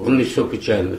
1995।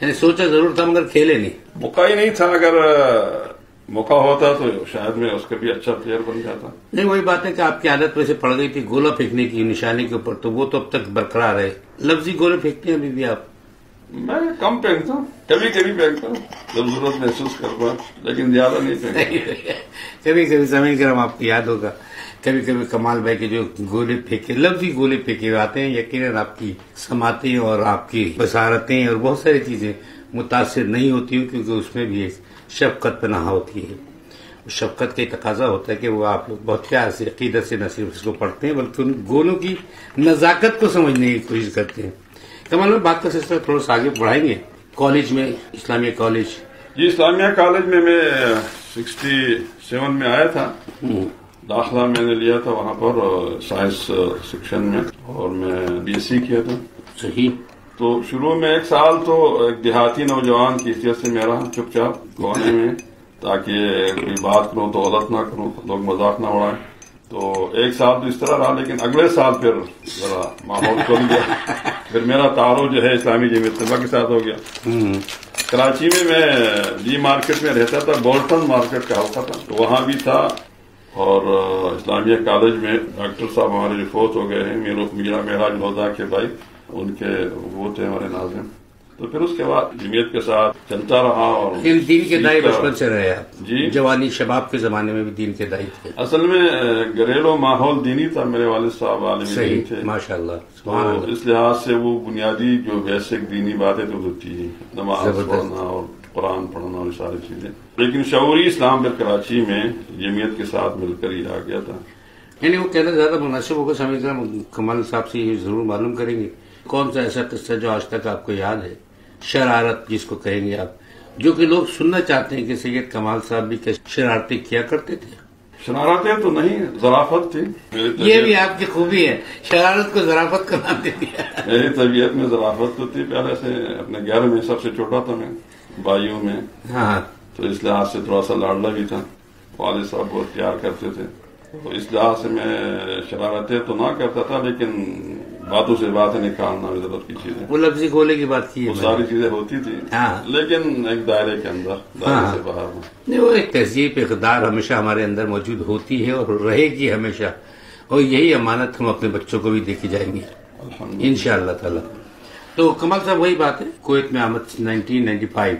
یعنی سوچا ضرور تھا مگر کھیلے نہیں؟ موقع ہی نہیں تھا، اگر موقع ہوتا تو شاید میں اس کا بھی اچھا پلیئر بن جاتا. نہیں وہی بات ہے کہ آپ کی عادت ویسے پڑ گئی تھی گولا پھینکنے کی نشانے کے اوپر، تو وہ تو اب تک برقرار ہے. لفظی گولے پھینکتے ہیں ابھی بھی آپ؟ میں کم پھینکتا ہوں، کبھی کبھی پھینکتا ہوں جب ضرورت محسوس کرتا، لیکن زیادہ نہیں پھینکتا. کبھی کبھی سمجھ کر ہم آپ کو یاد ہوگا کبھی کبھی کمال بھائی کے جو گولے پھینکے، لفظی گولے پھینکے آتے ہیں، یقیناً آپ کی سماعتیں اور آپ کی بصارتیں اور بہت ساری چیزیں متاثر نہیں ہوتی ہوں، کیونکہ اس میں بھی ایک شفقت پناہ ہوتی ہے. شفقت کا تقاضا ہوتا ہے کہ وہ آپ لوگ بہت پیار سے عقیدت سے نہ صرف اس کو پڑھتے ہیں بلکہ ان گولوں کی نزاکت کو سمجھنے کی کوشش کرتے ہیں. کمال میں بات کا سلسلہ تھوڑا سا آگے بڑھائیں گے. کالج میں اسلامیہ کالج؟ جی اسلامیہ کالج میں 67 میں آیا تھا. داخلہ میں نے لیا تھا وہاں پر سائنس سیکشن میں، اور میں بی ایس سی کیا تھا. صحیح. تو شروع میں 1 سال تو ایک دیہاتی نوجوان کی حیثیت سے میرا چپ چاپ کونے میں، تاکہ کوئی بات کروں تو غلط نہ کروں، لوگ مذاق نہ اڑائیں. تو 1 سال تو اس طرح رہا، لیکن اگلے سال پھر ذرا ماحول کھل گیا. پھر میرا تعارف جو ہے اسلامی جمعیت طلبہ کے ساتھ ہو گیا. کراچی میں جی مارکیٹ میں رہتا تھا، بولٹن مارکیٹ کا حلقہ تھا، تو وہاں بھی تھا. اور اسلامیہ کالج میں ڈاکٹر صاحب ہمارے فوت ہو گئے ہیں، میرا معراج لودا کے بھائی، ان کے وہ تھے ہمارے ناظم. تو پھر اس کے بعد جمعیت کے ساتھ چلتا رہا. اور دین کے دائی بچپن سے رہے آپ؟ جی جوانی شباب کے زمانے میں بھی دین کے دائی تھے؟ اصل میں گھریلو ماحول دینی تھا، میرے والد صاحب عالم دین تھے ماشاء اللہ. تو اس لحاظ سے وہ بنیادی جو بیسک دینی باتیں تو ہوتی ہیں، نماز پڑھنا اور قرآن پڑھنا اور ساری چیزیں. لیکن شعوری اسلام پھر کراچی میں جمعیت کے ساتھ مل کر ہی آ گیا تھا. یعنی وہ کہنا زیادہ مناسب ہوگا. سمجھ کر کمال صاحب سے یہ ضرور معلوم کریں گے کون سا ایسا قصہ جو آج تک آپ کو یاد ہے، شرارت جس کو کہیں گے آپ، جو کہ لوگ سننا چاہتے ہیں کہ سید کمال صاحب بھی کیا شرارتیں کیا کرتے تھے؟ شرارتیں تو نہیں، ذرافت تھی. یہ بھی آپ کی خوبی ہے، شرارت کو ذرافت کا نام دے دیا. میری طبیعت میں ذرافت تو تھی پہلے سے. اپنے گھر میں سب سے چھوٹا تھا میں بھائیوں میں. ہاں. تو اس لحاظ سے تھوڑا سا لاڈلا بھی تھا. والد صاحب بہت پیار کرتے تھے، تو اس لحاظ سے میں شرارتیں تو نہ کرتا تھا، لیکن باتوں سے باتیں نکالنا ضرورت کی چیزیں، وہ لفظی گولے کی بات کی ہے، وہ ساری چیزیں ہوتی تھی. لیکن ایک دائرے کے اندر، دائرے سے باہر. نہیں، وہ ایک تہذیب اقدار ہمیشہ ہمارے اندر موجود ہوتی ہے اور رہے گی ہمیشہ، اور یہی امانت ہم اپنے بچوں کو بھی دے کے جائیں گے انشاءاللہ تعالی. تو کمال صاحب وہی بات ہے، کویت میں آمد 1995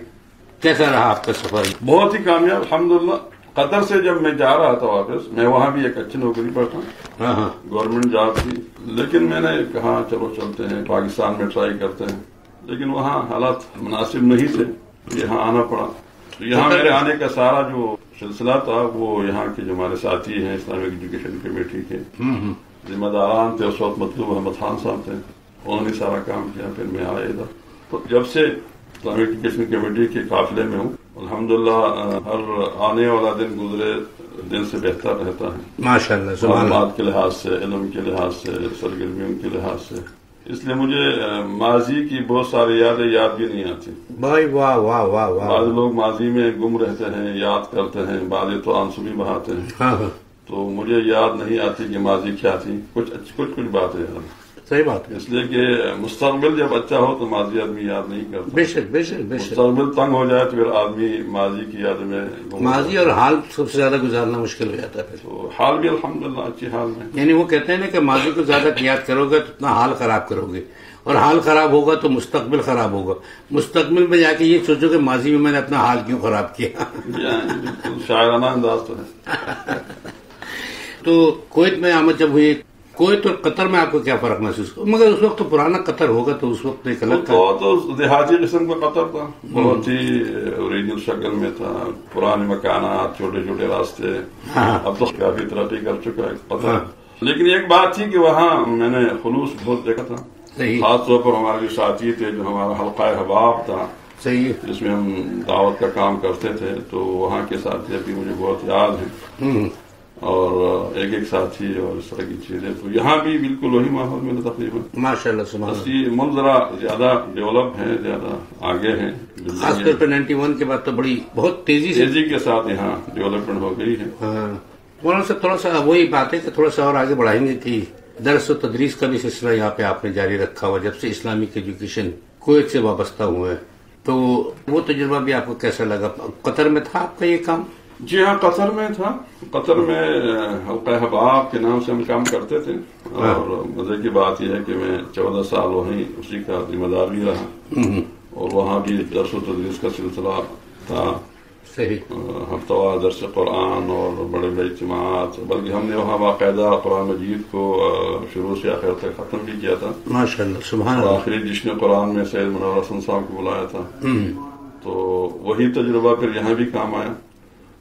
کیسا رہا آپ کا سفر؟ بہت ہی کامیاب الحمدللہ. قطر سے جب میں جا رہا تھا واپس، میں وہاں بھی ایک اچھی نوکری پر تھا، گورنمنٹ جاب تھی، لیکن میں نے کہا چلو چلتے ہیں پاکستان میں ٹرائی کرتے ہیں. لیکن وہاں حالات مناسب نہیں تھے، یہاں آنا پڑا. یہاں میرے آنے کا سارا جو سلسلہ تھا وہ یہاں کے جو ہمارے ساتھی ہیں اسلامک ایجوکیشن کمیٹی کے ذمہ داران تھے. اس وقت مطلوب احمد خان صاحب تھے، انہوں نے سارا کام کیا. پھر میں آیا ادھر، تو جب سے اسلامک ایجوکیشن کمیٹی کے قافلے میں ہوں، الحمدللہ ہر آنے والا دن گزرے دن سے بہتر رہتا ہے ماشاءاللہ، معلومات کے لحاظ سے، علم کے لحاظ سے، سرگرمیوں کے لحاظ سے. اس لیے مجھے ماضی کی بہت ساری یادیں یاد بھی نہیں آتی. بھائی واہ واہ واہ واہ. بعض لوگ ماضی میں گم رہتے ہیں، یاد کرتے ہیں، بعض تو آنسو بھی بہاتے ہیں. تو مجھے یاد نہیں آتی کہ ماضی کیا تھی. کچھ باتیں یاد. صحیح بات ہے، اس لیے کہ مستقبل جب اچھا ہو تو ماضی آدمی یاد نہیں کرتا. بے شک بے شک بے شک. مستقبل تنگ ہو جائے تو پھر آدمی ماضی کی یاد میں ماضی اور حال سب سے زیادہ گزارنا مشکل ہو جاتا ہے. تو حال بھی الحمدللہ اچھی حال میں. یعنی وہ کہتے ہیں نا کہ ماضی کو زیادہ یاد کرو گے تو اتنا حال خراب کرو گے، اور حال خراب ہوگا تو مستقبل خراب ہوگا. مستقبل میں جا کے یہ سوچو کہ ماضی میں نے اپنا حال کیوں خراب کیا. بالکل شاعرانہ انداز تو ہے. تو کویت میں آمد جب ہوئی، کویت اور قطر میں آپ کو کیا فرق محسوس ہوا؟ مگر اس وقت تو پرانا قطر ہوگا، تو اس وقت ایک الگ تو دیہاتی قسم کا قطر تھا، بہت ہی اوریجنل شکل میں تھا، پرانے مکانات، چھوٹے چھوٹے راستے. اب تو کافی ترقی کر چکا ہے قطر. لیکن ایک بات تھی کہ وہاں میں نے خلوص بہت دیکھا تھا، خاص طور پر ہمارے جو ساتھی تھے، جو ہمارا حلقہ حباب تھا جس میں ہم دعوت کا کام کرتے تھے، تو وہاں کے ساتھی ابھی مجھے بہت یاد ہیں، اور ایک ساتھی اور اس طرح کی چیزیں. تو یہاں بھی بالکل وہی ماحول میں تقریباً ماشاءاللہ سبحان اللہ. ملک ذرا زیادہ ڈیولپ ہے، زیادہ آگے ہیں، خاص طور پہ 91 کے بعد تو بڑی بہت تیزی کے ساتھ یہاں ڈیولپمنٹ ہو گئی ہے. مولانا صاحب تھوڑا سا وہی بات ہے کہ تھوڑا سا اور آگے بڑھائیں گے کہ درس و تدریس کا بھی سلسلہ یہاں پہ آپ نے جاری رکھا ہوا جب سے اسلامک ایجوکیشن کویت سے وابستہ ہوئے. تو وہ تجربہ بھی آپ کو کیسا لگا؟ قطر میں تھا آپ کا یہ کام؟ جی ہاں، قطر میں تھا. قطر میں حلقہ احباب کے نام سے ہم کام کرتے تھے، اور مزے کی بات یہ ہے کہ میں 14 سال وہیں اسی کا ذمہ دار بھی رہا، اور وہاں بھی درس و تدریس کا سلسلہ تھا. صحیح. ہفتہ وار درس قرآن اور بڑے بڑے اجتماعات، بلکہ ہم نے وہاں باقاعدہ قرآن مجید کو شروع سے آخر تک ختم بھی کیا تھا. ماشاء اللہ، سبحان اللہ. آخری جشن قرآن میں سید منور حسن صاحب کو بلایا تھا. تو وہی تجربہ پھر یہاں بھی کام آیا،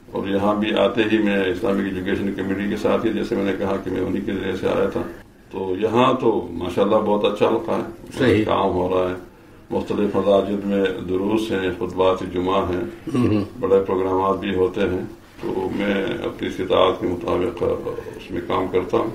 اور یہاں بھی آتے ہی میں اسلامک ایجوکیشن کمیٹی کے ساتھ ہی، جیسے میں نے کہا کہ میں انہی کے ذریعے سے آیا تھا. تو یہاں تو ماشاءاللہ بہت اچھا حلقہ ہے، صحیح کام ہو رہا ہے. مختلف مساجد میں دروس ہیں، خطبات جمعہ ہیں، بڑے پروگرامات بھی ہوتے ہیں. تو میں اپنی استطاعت کے مطابق اس میں کام کرتا ہوں.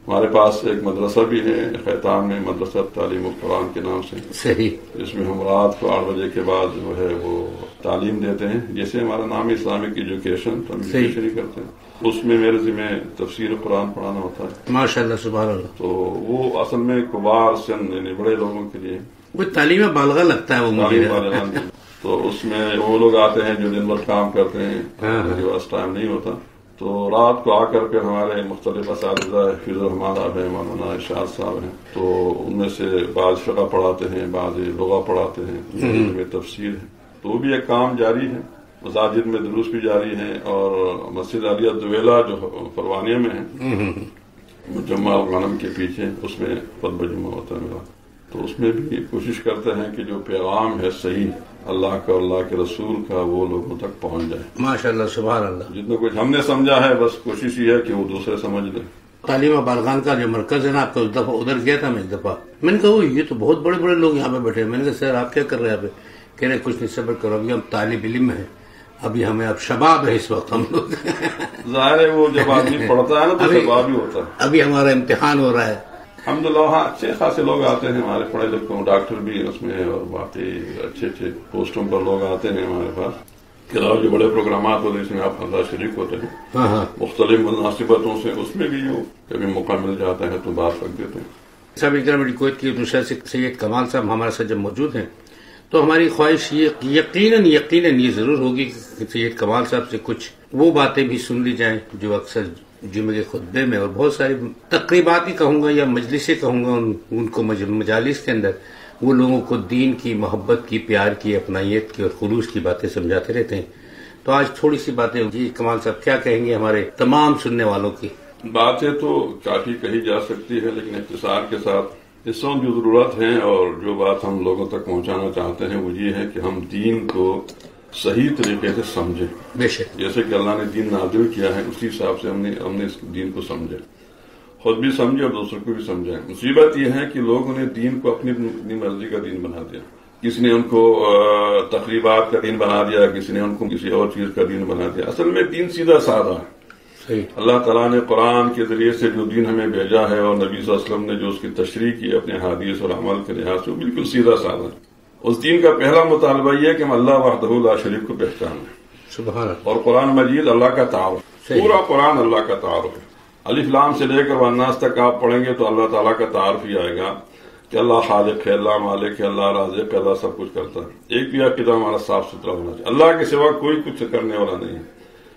ہمارے پاس ایک مدرسہ بھی ہے خیتان میں، مدرسہ تعلیم القرآن کے نام سے. صحیح. جس میں ہم رات کو 8 بجے کے بعد جو ہے وہ تعلیم دیتے ہیں، جیسے ہمارا نام ہے اسلامک ایجوکیشن، تو ہم ایجوکیشن ہی کرتے ہیں. اس میں میرے ذمہ تفسیر قرآن پڑھانا ہوتا ہے. ماشاء اللہ، سبحان اللہ. تو وہ اصل میں کبار سن یعنی بڑے لوگوں کے لیے وہ تعلیم بالغہ لگتا ہے وہ مجھے. تو اس میں وہ لوگ آتے ہیں جو دن بھر کام کرتے ہیں، ان کے پاس ٹائم نہیں ہوتا. تو رات کو آ کر پھر ہمارے مختلف اساتذہ حفیظ الرحمان صاحب ہیں، مولانا ارشاد صاحب ہیں، تو ان میں سے بعض فقہ پڑھاتے ہیں، بعض لغہ پڑھاتے ہیں، میں تفسیر ہے. تو وہ بھی ایک کام جاری ہے. مساجد میں دروس بھی جاری ہیں، اور مسجد علیہ دویلا جو پروانیہ میں ہے، مجمع الغنم کے پیچھے، اس میں خطبہ جمعہ ہوتا ہے میرا. تو اس میں بھی کوشش کرتے ہیں کہ جو پیغام ہے صحیح اللہ کا، اللہ کے رسول کا، وہ لوگوں تک پہنچ جائے. ماشاء اللہ، سبحان اللہ. جتنا کچھ ہم نے سمجھا ہے، بس کوشش یہ ہے کہ وہ دوسرے سمجھ لیں. تعلیم بالغان کا جو مرکز ہے نا آپ کا، اس دفعہ ادھر گیا تھا میں ایک دفعہ. میں نے کہا یہ تو بہت بڑے بڑے لوگ یہاں پہ بیٹھے ہیں. میں نے کہا سر آپ کیا کر رہے ہیں یہاں پہ؟ کہہ رہے کچھ نہیں، صبر کرو، ابھی ہم طالب علم ہیں، ابھی ہمیں اب شباب ہے اس وقت ہم لوگ. ظاہر ہے وہ جب آدمی پڑھتا ہے نا تو شباب ہی ہوتا ہے. ابھی ہمارا امتحان ہو رہا ہے. الحمدللہ وہاں اچھے خاصے لوگ آتے ہیں ہمارے پڑھے لکھے، ڈاکٹر بھی اس میں، اور باقی اچھے اچھے پوسٹوں پر لوگ آتے ہیں ہمارے پاس. کے علاوہ جو بڑے پروگرامات ہوتے ہیں جس میں آپ حضرات شریک ہوتے ہیں مختلف مناسبتوں سے، اس میں بھی جو کبھی موقع مل جاتا ہے تو بات رکھ دیتے ہیں. صاحب اکرم کویت کی دوسرا سے سید کمال صاحب ہمارے ساتھ جب موجود ہیں تو ہماری خواہش یہ یقیناً یہ ضرور ہوگی کہ سید کمال صاحب سے کچھ وہ باتیں بھی سن لی جائیں جو اکثر جمعے کے خطبے میں اور بہت ساری تقریبات ہی کہوں گا یا مجلسیں کہوں گا ان کو مجالس کے اندر وہ لوگوں کو دین کی، محبت کی، پیار کی، اپنائیت کی اور خلوص کی باتیں سمجھاتے رہتے ہیں. تو آج تھوڑی سی باتیں جی کمال صاحب کیا کہیں گے ہمارے تمام سننے والوں کی؟ باتیں تو کافی کہی جا سکتی ہے، لیکن اختصار کے ساتھ اس وقت جو ضرورت ہے اور جو بات ہم لوگوں تک پہنچانا چاہتے ہیں وہ یہ ہے کہ ہم دین کو صحیح طریقے سے سمجھیں. بے شک جیسے کہ اللہ نے دین نازل کیا ہے اسی حساب سے ہم نے اس دین کو سمجھا، خود بھی سمجھے اور دوسروں کو بھی سمجھائیں. مصیبت یہ ہے کہ لوگوں نے دین کو اپنی مرضی کا دین بنا دیا. کسی نے ان کو تقریبات کا دین بنا دیا، کسی نے ان کو کسی اور چیز کا دین بنا دیا. اصل میں دین سیدھا سادہ ہے. اللہ تعالیٰ نے قرآن کے ذریعے سے جو دین ہمیں بھیجا ہے اور نبی صلی اللہ علیہ وسلم نے جو اس کی تشریح کی اپنے حدیث اور عمل کے لحاظ سے، بالکل سیدھا سادہ ہے. اس دین کا پہلا مطالبہ یہ ہے کہ ہم اللہ وحدہ لا شریک کو پہچانیں. سبحان اللہ. اور قرآن مجید اللہ کا تعارف، پورا قرآن اللہ کا تعارف ہے. الف لام سے لے کر والناس تک آپ پڑھیں گے تو اللہ تعالیٰ کا تعارف ہی آئے گا کہ اللہ خالق ہے، اللہ مالک ہے، اللہ رازق ہے، اللہ سب کچھ کرتا ہے. ایک بھی عقیدہ ہمارا صاف ستھرا ہونا چاہیے. اللہ کے سوا کوئی کچھ کرنے والا نہیں ہے،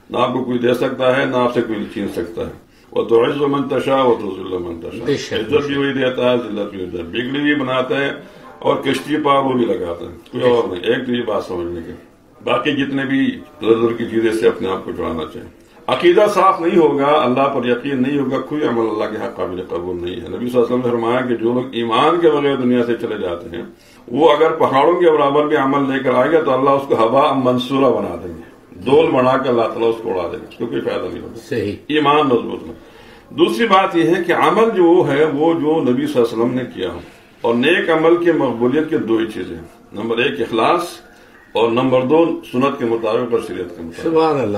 نہ آپ کو کوئی دے سکتا ہے، نہ آپ سے کوئی چھین سکتا ہے. وہ تو عز من تشاء و تذل من تشاء، عزت بھی وہی دیتا ہے، ذلت بھی دیتا ہے. بگڑی بھی بناتا ہے اور کشتی پار وہ بھی لگاتا ہے، کوئی اور نہیں. ایک تو یہ بات سمجھنے کی. باقی جتنے بھی ادھر کی چیزیں سے اپنے آپ کو جڑانا چاہیے. عقیدہ صاف نہیں ہوگا، اللہ پر یقین نہیں ہوگا، کوئی عمل اللہ کے حق قابل قبول نہیں ہے. نبی صلی اللہ علیہ وسلم نے فرمایا کہ جو لوگ ایمان کے بغیر دنیا سے چلے جاتے ہیں وہ اگر پہاڑوں کے برابر بھی عمل لے کر آئے گا تو اللہ اس کو ہوا منصورہ بنا دیں گے، دول بنا کر اللہ تعالیٰ اس کو اڑا دیں گے، اس کو کوئی فائدہ نہیں ہوگا. صحیح. ایمان مضبوط ہے. دوسری بات یہ ہے کہ عمل جو ہے وہ جو نبی صلی اللہ علیہ وسلم نے کیا ہو. اور نیک عمل کی مقبولیت کے دو ہی چیزیں، نمبر 1 اخلاص اور نمبر 2 سنت کے مطابق اور شریعت کے مطابق. سبحان اللہ.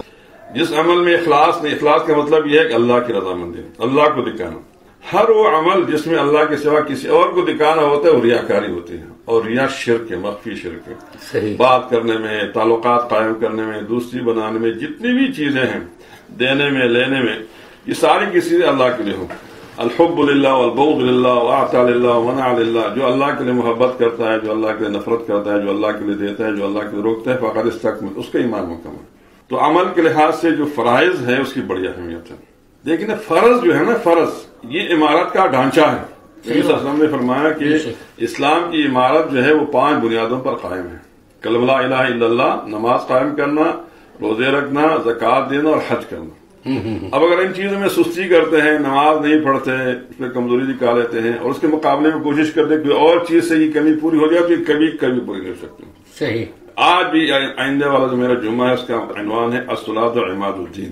جس عمل میں اخلاص نہیں، اخلاص کا مطلب یہ ہے کہ اللہ کی رضامندی، اللہ کو دکھانا. ہر وہ عمل جس میں اللہ کے سوا کسی اور کو دکھانا ہوتا ہے وہ ریاکاری ہوتی ہے، اور ریا شرک ہے، مخفی شرک ہے. صحیح. بات کرنے میں، تعلقات قائم کرنے میں، دوستی بنانے میں، جتنی بھی چیزیں ہیں، دینے میں، لینے میں، یہ ساری کی چیزیں اللہ کے لیے ہوں. الحب للہ والبغض للہ واعطاء للہ ومنع للہ، جو اللہ کے لیے محبت کرتا ہے، جو اللہ کے لیے نفرت کرتا ہے، جو اللہ کے لیے دیتا ہے، جو اللہ کے لیے روکتا ہے، فقد استکمل، اس کا ایمان مکمل۔ تو عمل کے لحاظ سے جو فرائض ہے اس کی بڑی اہمیت ہے۔ لیکن فرض جو ہے نا، فرض یہ عمارت کا ڈھانچہ ہے۔ نبی صلی اللہ علیہ وسلم نے فرمایا کہ اسلام کی عمارت جو ہے وہ 5 بنیادوں پر قائم ہے۔ کلمہ لا الہ الا اللہ، نماز قائم کرنا، روزے رکھنا، زکوٰۃ دینا اور حج کرنا۔ اب اگر ان چیزوں میں سستی کرتے ہیں، نماز نہیں پڑھتے، اس میں کمزوری دکھا لیتے ہیں اور اس کے مقابلے میں کوشش کرتے ہیں کہ اور چیز سے یہ کمی پوری ہو جائے تو یہ کبھی پوری نہیں ہو سکتی۔ صحیح۔ آج بھی آئندہ والا جو میرا جمعہ ہے اس کا عنوان ہے الصلاۃ عماد الدین،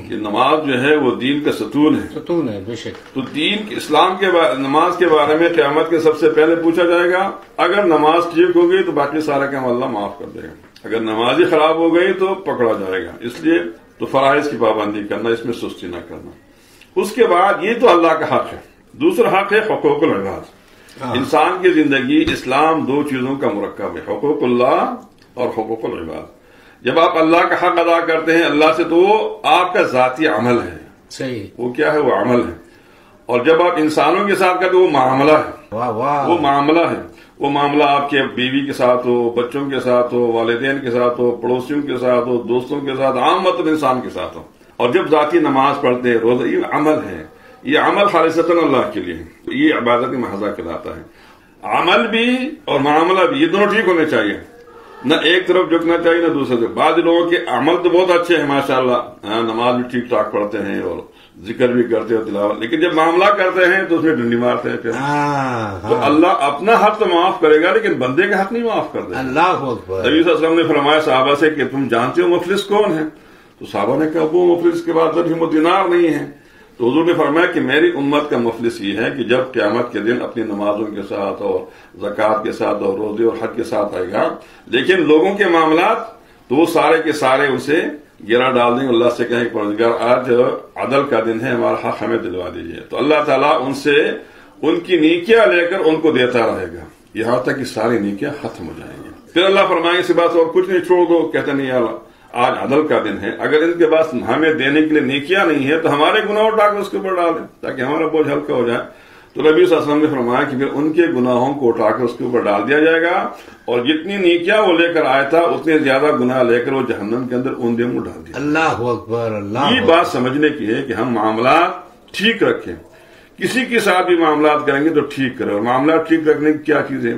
کہ نماز جو ہے وہ دین کا ستون ہے۔ ستون ہے، بے شک۔ تو دین اسلام کے نماز کے بارے میں قیامت کے سب سے پہلے پوچھا جائے گا۔ اگر نماز ٹھیک ہو گئی تو باقی سارا کام اللہ معاف کر دے گا، اگر نماز ہی خراب ہو گئی تو پکڑا جائے گا۔ اس لیے تو فرائض کی پابندی کرنا، اس میں سستی نہ کرنا۔ اس کے بعد یہ تو اللہ کا حق ہے، دوسرا حق ہے حقوق العباد۔ انسان کی زندگی اسلام 2 چیزوں کا مرکب ہے، حقوق اللہ اور حقوق العباد۔ جب آپ اللہ کا حق ادا کرتے ہیں اللہ سے تو وہ آپ کا ذاتی عمل ہے۔ صحیح۔ وہ کیا ہے؟ وہ عمل ہے۔ اور جب آپ انسانوں کے ساتھ کرتے وہ معاملہ ہے۔ واہ واہ۔ وہ معاملہ ہے، وہ معاملہ آپ کے بیوی کے ساتھ ہو، بچوں کے ساتھ ہو، والدین کے ساتھ ہو، پڑوسیوں کے ساتھ ہو، دوستوں کے ساتھ، عام مطلب انسان کے ساتھ ہو۔ اور جب ذاتی نماز پڑھتے ہیں، روزہ، یہ عمل ہے، یہ عمل خالصتاً اللہ کے لیے، یہ عبادت محضہ کہلاتا ہے۔ عمل بھی اور معاملہ بھی، یہ دونوں ٹھیک ہونے چاہیے، نہ ایک طرف جھکنا چاہیے نہ دوسرے طرف۔ بعض لوگوں کے عمل تو بہت اچھے ہیں ماشاءاللہ، نماز بھی ٹھیک ٹھاک پڑھتے ہیں اور ذکر بھی کرتے ہو، تلاوت، لیکن جب معاملہ کرتے ہیں تو اس میں ڈنڈی مارتے ہیں پھر۔ تو اللہ اپنا حق تو معاف کرے گا لیکن بندے کا حق نہیں معاف کر دے گا۔ اللہ اکبر۔ نبی صلی اللہ علیہ وسلم نے فرمایا صحابہ سے کہ تم جانتے ہو مفلس کون ہے؟ تو صحابہ نے کہا وہ مفلس کے بعد درہم و دینار نہیں ہے۔ تو حضور نے فرمایا کہ میری امت کا مفلس یہ ہے کہ جب قیامت کے دن اپنی نمازوں کے ساتھ اور زکوٰۃ کے ساتھ اور روزے اور حج کے ساتھ آئے گا، لیکن لوگوں کے معاملات تو وہ سارے کے سارے اسے گرا ڈال دیں گے، اللہ سے کہیں کہ پروردگار آج عدل کا دن ہے، ہمارا حق ہمیں دلوا دیجیے۔ تو اللہ تعالیٰ ان سے ان کی نیکیاں لے کر ان کو دیتا رہے گا یہاں تک کہ ساری نیکیاں ختم ہو جائیں گی۔ پھر اللہ فرمائیں گے اس بات اور کچھ نہیں، چھوڑ دو۔ کہتے نہیں اللہ آج عدل کا دن ہے، اگر ان کے پاس ہمیں دینے کے لیے نیکیاں نہیں ہے تو ہمارے گناہ اٹھا کر اس کے اوپر ڈال دیں تاکہ ہمارا بوجھ ہلکا ہو جائے۔ تو نبی صلی اللہ علیہ وسلم نے فرمایا کہ پھر ان کے گناہوں کو اٹھا کر اس کے اوپر ڈال دیا جائے گا، اور جتنی نیکیاں وہ لے کر آیا تھا اتنے زیادہ گناہ لے کر وہ جہنم کے اندر اوندے منہ ڈال دیا۔ اللہ اکبر۔ اللہ یہ بات سمجھنے کی ہے کہ ہم معاملات ٹھیک رکھیں، کسی کے ساتھ بھی معاملات کریں گے تو ٹھیک کریں۔ اور معاملات ٹھیک رکھنے کی کیا چیز ہے؟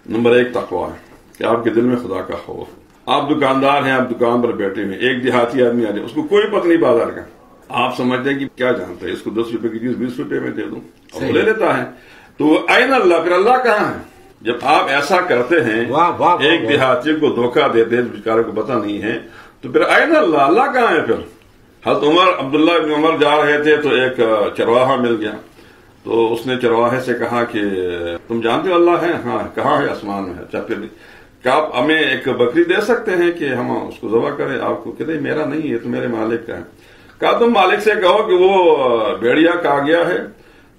نمبر 1 تقویٰ ہے کہ آپ کے دل میں خدا کا خوف۔ آپ دکاندار ہیں، آپ دکان پر بیٹھے ہوئے، ایک دیہاتی آدمی آ جائے، اس کو کوئی پتہ نہیں بازار کا، آپ سمجھتے ہیں کہ کیا جانتے ہیں، اس کو 10 روپے کی چیز 20 روپے میں دے دوں، اور وہ لے لیتا ہے۔ تو این اللہ، پھر اللہ کہاں ہے؟ جب آپ ایسا کرتے ہیں، ایک دیہاتی کو دھوکہ دیتے ہیں، بیچارے کو پتہ نہیں ہے، تو پھر این اللہ، اللہ کہاں ہے؟ پھر حضرت عبداللہ بن عمر جا رہے تھے تو ایک چرواہا مل گیا، تو اس نے چرواہے سے کہا کہ تم جانتے ہو اللہ ہے؟ ہاں۔ کہاں ہے؟ آسمان میں ہے۔ اچھا، پھر کیا آپ ہمیں ایک بکری دے سکتے ہیں کہ ہم اس کو ذبح کریں؟ آپ کو کہتے میرا نہیں ہے، تو میرے مالک کا ہے۔ کہا تم مالک سے کہو کہ وہ بھیڑیا کہا گیا ہے۔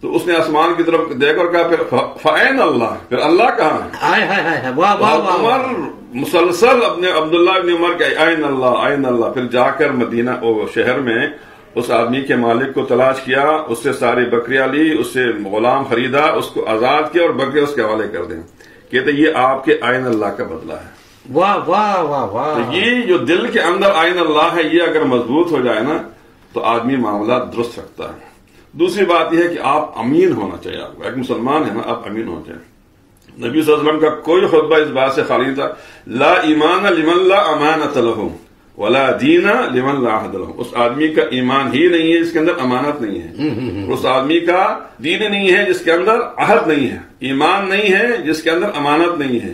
تو اس نے آسمان کی طرف دیکھ کر کہا پھر فائن اللہ، پھر اللہ کہاں ہے؟ عمر مسلسل اپنے عبداللہ بن عمر کے عین اللہ عین اللہ، پھر جا کر مدینہ شہر میں اس آدمی کے مالک کو تلاش کیا، اس سے ساری بکریاں لی، اس سے غلام خریدا، اس کو آزاد کیا اور بکریاں اس کے حوالے کر دیں۔ کہتے یہ آپ کے عین اللہ کا بدلہ ہے۔ واہ واہ واہ واہ۔ تو یہ جو دل کے اندر عین اللہ ہے، یہ اگر مضبوط ہو جائے نا تو آدمی معاملات درست رکھتا ہے۔ دوسری بات یہ ہے کہ آپ امین ہونا چاہیے، آپ کو ایک مسلمان ہے نا، آپ امین ہونا چاہیے۔ نبی صلی اللہ علیہ وسلم کا کوئی خطبہ اس بات سے خالی تھا، لا ایمان لمن لا امانت لہ ولا دین لمن لا عہد لہ۔ اس آدمی کا ایمان ہی نہیں ہے جس کے اندر امانت نہیں ہے، اس آدمی کا دین نہیں ہے جس کے اندر عہد نہیں ہے، ایمان نہیں ہے جس کے اندر امانت نہیں ہے،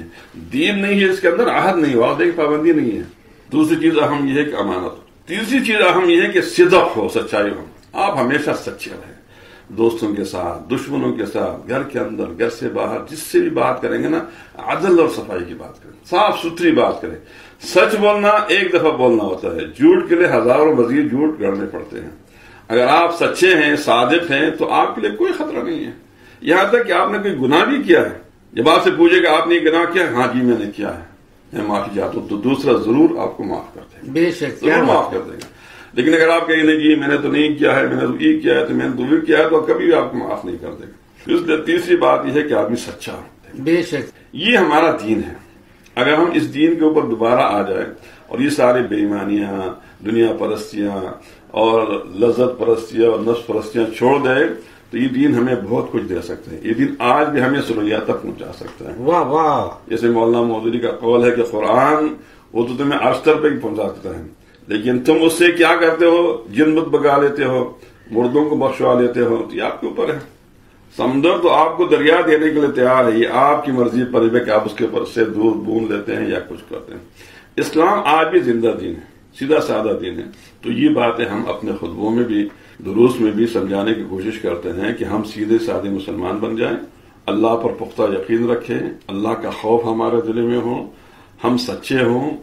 دین نہیں ہے جس کے اندر عہد نہیں، وعدے کی پابندی نہیں ہے۔ دوسری چیز اہم یہ ہے کہ امانت۔ تیسری چیز اہم یہ ہے کہ صدق ہو، سچائی ہو، آپ ہمیشہ سچے رہیں، دوستوں کے ساتھ، دشمنوں کے ساتھ، گھر کے اندر، گھر سے باہر، جس سے بھی بات کریں گے نا عدل اور صفائی کی بات کریں، صاف ستھری بات کریں۔ سچ بولنا ایک دفعہ بولنا ہوتا ہے، جھوٹ کے لیے ہزاروں مزید جھوٹ گڑنے پڑتے ہیں۔ اگر آپ سچے ہیں، صادق ہیں، تو آپ کے لیے کوئی خطرہ نہیں ہے، یہاں تک کہ آپ نے کوئی گناہ بھی کیا ہے، جب آپ سے پوچھے کہ آپ نے گناہ کیا، ہاں جی میں نے کیا ہے، میں معافی چاہتا ہوں، تو دوسرا ضرور آپ کو معاف کر دے گا، بے شک ضرور معاف کر دے گا۔ لیکن اگر آپ کہیں نہیں جی میں نے تو نہیں کیا ہے، میں نے تو یہ کیا ہے، تو میں نے تو وہ کیا ہے، تو کبھی بھی آپ کو معاف نہیں کر دے گا۔ اس لیے تیسری بات یہ ہے کہ آدمی سچا ہو۔ بے شک یہ ہمارا دین ہے، اگر ہم اس دین کے اوپر دوبارہ آ جائیں اور یہ سارے بے ایمانیاں، دنیا پرستیاں اور لذت پرستیاں اور نفس پرستیاں چھوڑ دیں تو یہ دین ہمیں بہت کچھ دے سکتے ہیں۔ یہ دین آج بھی ہمیں سرحیات تک پہنچا سکتا ہے۔ واہ واہ، جیسے مولانا مودودی کا قول ہے کہ قرآن وہ تو تمہیں عرش تک پہ پہنچا سکتا ہے، لیکن تم اس سے کیا کرتے ہو؟ جن مت بگا لیتے ہو، مردوں کو بخشوا لیتے ہو، تو یہ آپ کے اوپر ہے۔ سمندر تو آپ کو دریا دینے کے لیے تیار ہے، یہ آپ کی مرضی پر ہے کہ آپ اس کے اوپر سے دودھ بون لیتے ہیں یا کچھ کرتے ہیں۔ اسلام آج بھی زندہ دین ہے، سیدھا سادہ دین ہے۔ تو یہ باتیں ہم اپنے خطبوں میں بھی، دروس میں بھی سمجھانے کی کوشش کرتے ہیں کہ ہم سیدھے سادے مسلمان بن جائیں، اللہ پر پختہ یقین رکھیں، اللہ کا خوف ہمارے دل میں ہو، ہم سچے ہوں،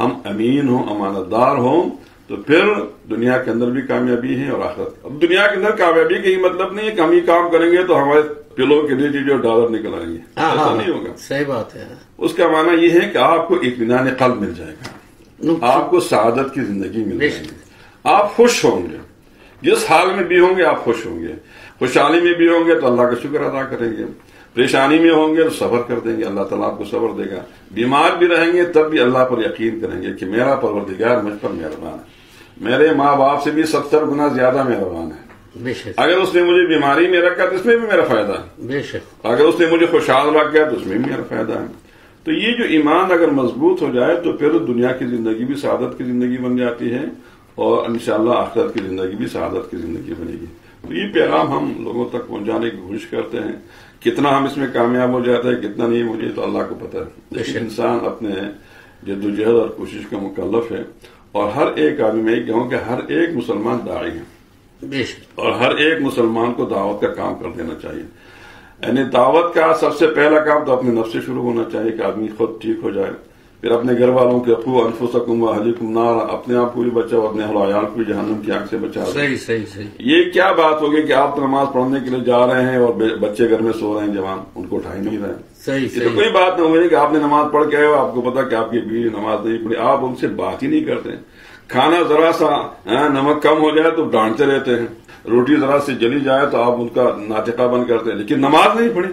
ہم امین ہوں، امانت دار ہوں، تو پھر دنیا کے اندر بھی کامیابی ہے اور آخرت۔ اب دنیا کے اندر کامیابی کا یہ مطلب نہیں ہے کہ ہم یہ کام کریں گے تو ہمارے پلوں کے نیچے جو ڈالر نکل آئیں گے، ایسا نہیں ہوگا۔ صحیح بات ہے۔ اس کا معنی یہ ہے کہ آپ کو اطمینان قلب مل جائے گا، آپ کو سعادت کی زندگی مل جائے گی، آپ خوش ہوں گے، جس حال میں بھی ہوں گے آپ خوش ہوں گے، خوشحالی میں بھی ہوں گے تو اللہ کا شکر ادا کریں گے، پریشانی میں ہوں گے تو صبر کر دیں گے، اللہ تعالیٰ آپ کو صبر دے گا، بیمار بھی رہیں گے تب بھی اللہ پر یقین کریں گے کہ میرا پروردگار مجھ پر مہربان ہے، میرے ماں باپ سے بھی 70 گنا زیادہ مہربان ہے۔ بے شک، اگر اس نے مجھے بیماری میں رکھا تو اس میں بھی میرا فائدہ ہے، بے شک، اگر اس نے مجھے خوشحال رکھا تو اس میں بھی میرا فائدہ ہے۔ تو یہ جو ایمان اگر مضبوط ہو جائے تو پھر دنیا کی زندگی بھی سعادت کی زندگی بن جاتی ہے اور انشاءاللہ آخرت کی زندگی بھی سعادت کی زندگی بنے گی۔ تو یہ پیغام ہم لوگوں تک پہنچانے کی کوشش کرتے ہیں، کتنا ہم اس میں کامیاب ہو جاتا ہے کتنا نہیں، مجھے تو اللہ کو پتہ ہے، لیکن انسان اپنے جدوجہد اور کوشش کا مکلف ہے، اور ہر ایک آدمی میں یہ کہوں کہ ہر ایک مسلمان داعی ہے، بے شک، اور ہر ایک مسلمان کو دعوت کا کام کر دینا چاہیے۔ یعنی دعوت کا سب سے پہلا کام تو اپنے نفس سے شروع ہونا چاہیے کہ آدمی خود ٹھیک ہو جائے، پھر اپنے گھر والوں کے قوا انفسکم واہلیکم نارا، اپنے آپ کو بھی بچاؤ، اپنے اہل و عیال کو بھی جہنم کی آگ سے بچاؤ۔ صحیح صحیح صحیح۔ یہ کیا بات ہوگی کہ آپ نماز پڑھنے کے لیے جا رہے ہیں اور بچے گھر میں سو رہے ہیں، جوان ان کو اٹھا ہی نہیں رہے، صحیح یہ تو صحیح، کوئی بات نہ ہوئی کہ آپ نے نماز پڑھ کے آئے ہو، آپ کو پتا کہ آپ کی بیوی نماز نہیں پڑھی، آپ ان سے بات ہی نہیں کرتے، کھانا ذرا سا نمک کم ہو جائے تو ڈانٹتے رہتے ہیں، روٹی ذرا سے جلی جائے تو آپ ان کا ناطقہ بند کرتے ہیں، لیکن نماز نہیں پڑھی۔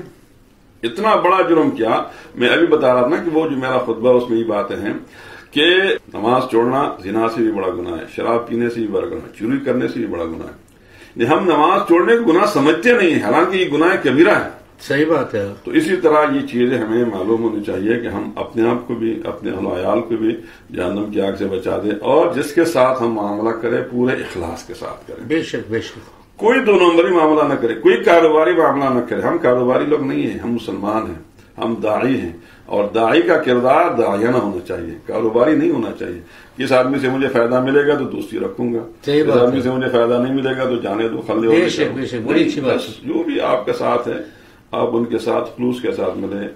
اتنا بڑا جرم کیا! میں ابھی بتا رہا تھا کہ وہ جو میرا خطبہ اس میں یہ باتیں ہیں کہ نماز چھوڑنا زنا سے بھی بڑا گناہ ہے، شراب پینے سے بھی بڑا گناہ ہے، چوری کرنے سے بھی بڑا گناہ ہے۔ ہم نماز چھوڑنے کو گناہ سمجھتے نہیں ہیں، حالانکہ یہ گناہ کبیرہ ہے۔ صحیح بات ہے۔ تو اسی طرح یہ چیزیں ہمیں معلوم ہونی چاہیے کہ ہم اپنے آپ کو بھی، اپنے اہل و عیال کو بھی جہنم کی آگ سے بچا دیں، اور جس کے ساتھ ہم معاملہ کریں پورے اخلاص کے ساتھ کریں، بے شک بے شک، کوئی دو نمبری معاملہ نہ کرے، کوئی کاروباری معاملہ نہ کرے۔ ہم کاروباری لوگ نہیں ہیں، ہم مسلمان ہیں، ہم داعی ہیں، اور داعی کا کردار داعیانہ ہونا چاہیے، کاروباری نہیں ہونا چاہیے۔ کس آدمی سے مجھے فائدہ ملے گا تو دوستی رکھوں گا، کس آدمی سے مجھے فائدہ نہیں ملے گا تو جانے دو، خلے بے شک بے شک، بڑی اچھی بات۔ جو بھی آپ کے ساتھ ہے آپ ان کے ساتھ خلوص کے ساتھ ملیں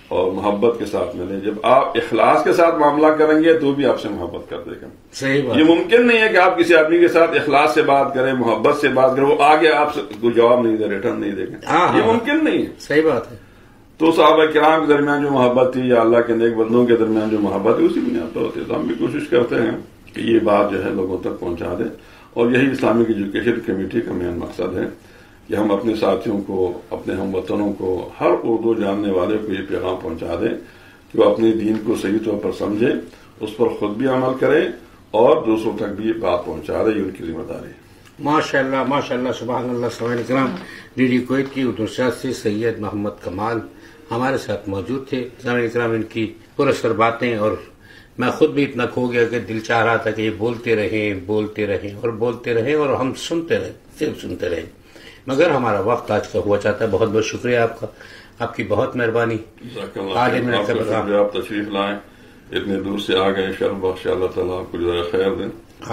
اور محبت کے ساتھ ملیں۔ جب آپ اخلاص کے ساتھ معاملہ کریں گے تو بھی آپ سے محبت کر دے گا۔ صحیح بات، یہ ممکن نہیں ہے کہ آپ کسی آدمی کے ساتھ اخلاص سے بات کریں، محبت سے بات کریں، وہ آگے آپ سے کوئی جواب نہیں دے، ریٹرن نہیں دے گا، یہ ممکن نہیں ہے۔ صحیح بات ہے۔ تو صحابہ کرام کے درمیان جو محبت تھی یا اللہ کے نیک بندوں کے درمیان جو محبت ہے اسی بنیاد پر ہوتی ہے۔ تو ہم بھی کوشش کرتے ہیں کہ یہ بات جو ہے لوگوں تک پہنچا دیں، اور یہی اسلامک ایجوکیشن کمیٹی کا مین مقصد ہے کہ ہم اپنے ساتھیوں کو، اپنے ہم وطنوں کو، ہر اردو جاننے والے کو یہ پیغام پہنچا دیں کہ وہ اپنے دین کو صحیح طور پر سمجھے، اس پر خود بھی عمل کرے اور دوسروں تک بھی یہ بات پہنچا دے، یہ ان کی ذمہ داری ہے۔ ماشاء اللہ ماشاء اللہ، سبحان اللہ۔ سامعین کرام، ڈی ڈی کویت کی اردو شاعر سے سید محمد کمال ہمارے ساتھ موجود تھے۔ سامعین کرام، ان کی پراسرار باتیں، اور میں خود بھی اتنا کھو گیا کہ دل چاہ رہا تھا کہ یہ بولتے رہیں بولتے رہیں اور بولتے رہیں، اور ہم سنتے رہیں، صرف سنتے رہیں، مگر ہمارا وقت آج کا ہوا چاہتا ہے۔ بہت بہت شکریہ آپ کا، آپ کی بہت مہربانی۔ آپ تشریف لائیں، اتنے دور سے آ گئے، شرف بخش، اللہ تعالیٰ آپ کو جزائے خیر دیں۔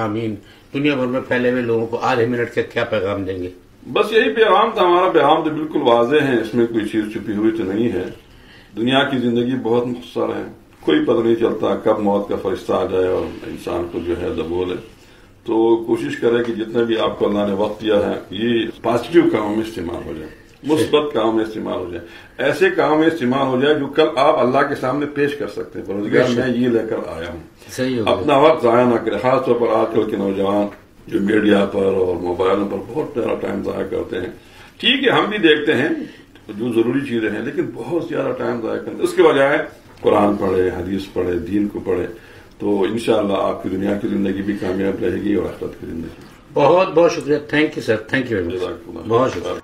آمین۔ دنیا بھر میں پھیلے ہوئے لوگوں کو آدھے منٹ کا کیا پیغام دیں گے؟ بس یہی پیغام تھا ہمارا، پیغام تو بالکل واضح ہے، اس میں کوئی چیز چھپی ہوئی تو نہیں ہے۔ دنیا کی زندگی بہت مختصر ہے، کوئی پتہ نہیں چلتا کب موت کا فرشتہ آ جائے اور انسان کو جو ہے دبو لے۔ تو کوشش کرے کہ جتنا بھی آپ کو اللہ نے وقت دیا ہے یہ پازیٹیو کاموں میں استعمال ہو جائے، مثبت کام میں استعمال ہو جائے، ایسے کام میں استعمال ہو جائے جو کل آپ اللہ کے سامنے پیش کر سکتے ہیں، پروردگار میں یہ لے کر آیا ہوں۔ صحیح، اپنا وقت ضائع نہ کرے، خاص طور پر آج کل کے نوجوان جو میڈیا پر اور موبائلوں پر بہت زیادہ ٹائم ضائع کرتے ہیں. ٹھیک ہے ہم بھی دیکھتے ہیں جو ضروری چیزیں ہیں لیکن بہت زیادہ ٹائم ضائع کرتے ہیں. اس کے بجائے قرآن پڑھے, حدیث پڑھے, دین کو پڑھے تو انشاءاللہ آپ کی دنیا کی زندگی بھی کامیاب رہے گی اور آخرت کی زندگی. بہت بہت شکریہ. Thank you sir. Thank you. بہت شکریہ.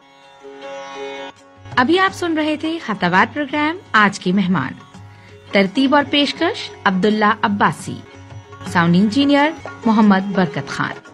ابھی آپ سن رہے تھے ہفتہ پروگرام آج کی مہمان. ترتیب اور پیشکش عبداللہ عباسی. ساؤنڈ انجینئر محمد برکت خان.